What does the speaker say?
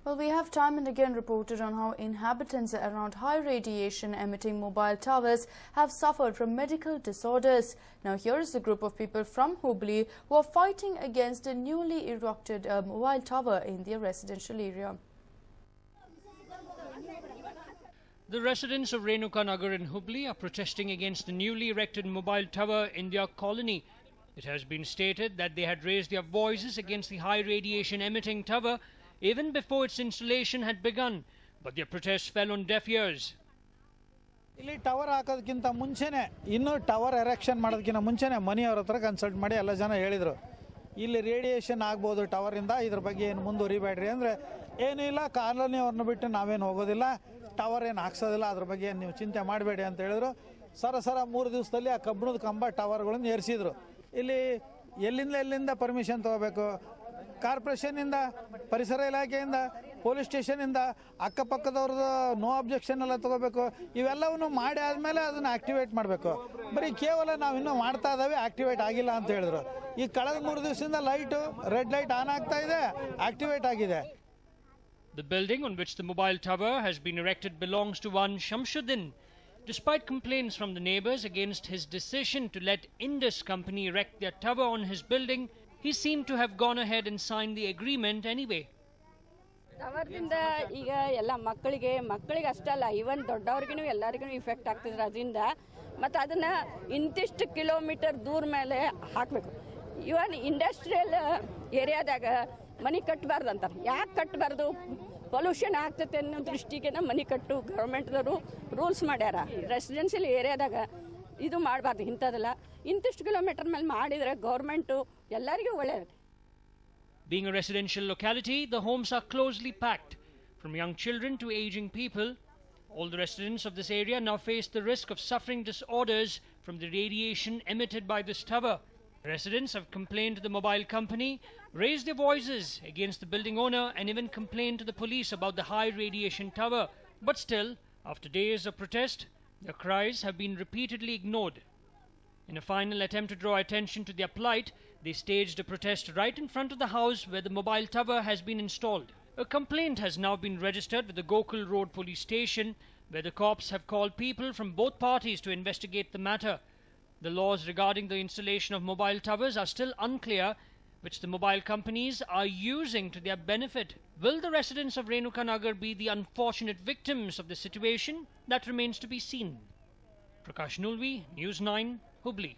Well, we have time and again reported on how inhabitants around high radiation emitting mobile towers have suffered from medical disorders. Now here is a group of people from Hubli who are fighting against a newly erected mobile tower in their residential area. The residents of Renuka Nagar in Hubli are protesting against the newly erected mobile tower in their colony. It has been stated that they had raised their voices against the high radiation emitting tower even before its installation had begun, but their protests fell on deaf ears. ಇಲ್ಲಿ tower ಹಾಕೋದಕ್ಕಿಂತ ಮುಂಚೆನೇ ಇನ್ನೂ tower erection ಮಾಡೋದಕ್ಕಿಂತ ಮುಂಚೆನೇ ಮನೆಯವರ ಹತ್ರ consult ಮಾಡಿ ಎಲ್ಲ ಜನ ಹೇಳಿದರು ಇಲ್ಲಿ ರೇಡಿಯೇಷನ್ ಆಗ್ಬೋದು ಟವರಿಂದ ಇದ್ರ ಬಗ್ಗೆ ಏನು ಮುಂದುವರಿಬೇಡ್ರಿ ಅಂದರೆ ಏನೂ ಇಲ್ಲ ಕಾಲೋನಿಯವ್ರನ್ನ ಬಿಟ್ಟು ನಾವೇನು ಹೋಗೋದಿಲ್ಲ ಟವರ್ ಏನು ಹಾಕ್ಸೋದಿಲ್ಲ ಅದ್ರ ಬಗ್ಗೆ ನೀವು ಚಿಂತೆ ಮಾಡಬೇಡಿ ಅಂತ ಹೇಳಿದ್ರು ಸರ 3 ದಿವಸದಲ್ಲಿ ಆ ಕಬ್ಬಿಣದ ಕಂಬ ಟವರ್ಗಳನ್ನು ಏರಿಸಿದ್ರು ಇಲ್ಲಿ ಎಲ್ಲಿಂದ ಪರ್ಮಿಷನ್ ತಗೋಬೇಕು ಕಾರ್ಪೊರೇಷನ್ನಿಂದ ಪರಿಸರ ಇಲಾಖೆಯಿಂದ ಪೊಲೀಸ್ ಸ್ಟೇಷನಿಂದ ಅಕ್ಕಪಕ್ಕದವ್ರದ್ದು ನೋ ಅಬ್ಜೆಕ್ಷನ್ ಎಲ್ಲ ತಗೋಬೇಕು ಇವೆಲ್ಲವನ್ನು ಮಾಡಿ ಆದಮೇಲೆ ಅದನ್ನು ಆಕ್ಟಿವೇಟ್ ಮಾಡಬೇಕು ಬರೀ ಕೇವಲ ನಾವು ಇನ್ನೂ ಮಾಡ್ತಾ ಇದ್ದಾವೆ ಆಕ್ಟಿವೇಟ್ ಆಗಿಲ್ಲ ಅಂತ ಹೇಳಿದ್ರು ಈ ಕಳೆದ 3 ದಿವಸದಿಂದ ಲೈಟು ರೆಡ್ ಲೈಟ್ ಆನ್ ಆಗ್ತಾ ಇದೆ ಆಕ್ಟಿವೇಟ್ ಆಗಿದೆ. The building on which the mobile tower has been erected belongs to one Shamshuddin. Despite complaints from the neighbours against his decision to let Indus Company erect their tower on his building, he seemed to have gone ahead and signed the agreement anyway. ಟವರ್ದಿಂದ ಈಗ ಎಲ್ಲ ಮಕ್ಕಳಿಗೆ ಅಷ್ಟೇ ಅಲ್ಲ even ದೊಡ್ಡವ್ರಿಗೂ ಎಲ್ಲರಿಗೂ effect ಆಗ್ತಿದ್ರೆ ಅದರಿಂದ ಮತ್ತು ಅದನ್ನು ಇಂತಿಷ್ಟು ಕಿಲೋಮೀಟರ್ ದೂರ ಮೇಲೆ ಹಾಕಬೇಕು. ಇವನ್ ಇಂಡಸ್ಟ್ರಿಯಲ್ ಏರಿಯಾದಾಗ ಮನೆ ಕಟ್ಟಬಾರ್ದು ಅಂತಾರೆ. ಯಾಕೆ ಕಟ್ಟಬಾರ್ದು? ಪೊಲ್ಯೂಷನ್ ಆಗ್ತೈತೆ ಅನ್ನೋ ದೃಷ್ಟಿಗೆ ಮನೆ ಕಟ್ಟು ಗೌರ್ಮೆಂಟ್ದವರು ರೂಲ್ಸ್ ಮಾಡ್ಯಾರ. ರೆಸಿಡೆನ್ಷಿಯಲ್ ಏರಿಯಾದಾಗ ಇದು ಮಾಡಬಾರ್ದು ಇಂಥದ್ದೆಲ್ಲ ಇಂತಿಷ್ಟು ಕಿಲೋಮೀಟರ್ ಮೇಲೆ ಮಾಡಿದರೆ ಗೌರ್ಮೆಂಟು ಎಲ್ಲರಿಗೂ ಒಳ್ಳೆಯದು. Being a residential locality, the homes are closely packed. From young children to aging people, all the residents of this area now face the risk of suffering disorders from the radiation emitted by this tower. Residents have complained to the mobile company, raised their voices against the building owner and even complained to the police about the high radiation tower. But still, after days of protest, their cries have been repeatedly ignored. In a final attempt to draw attention to their plight, they staged a protest right in front of the house where the mobile tower has been installed. A complaint has now been registered with the Gokul Road police station, where the cops have called people from both parties to investigate the matter. The laws regarding the installation of mobile towers are still unclear, which the mobile companies are using to their benefit. Will the residents of Renuka Nagar be the unfortunate victims of this situation? That remains to be seen. Prakash Nulvi, News 9, Hubli.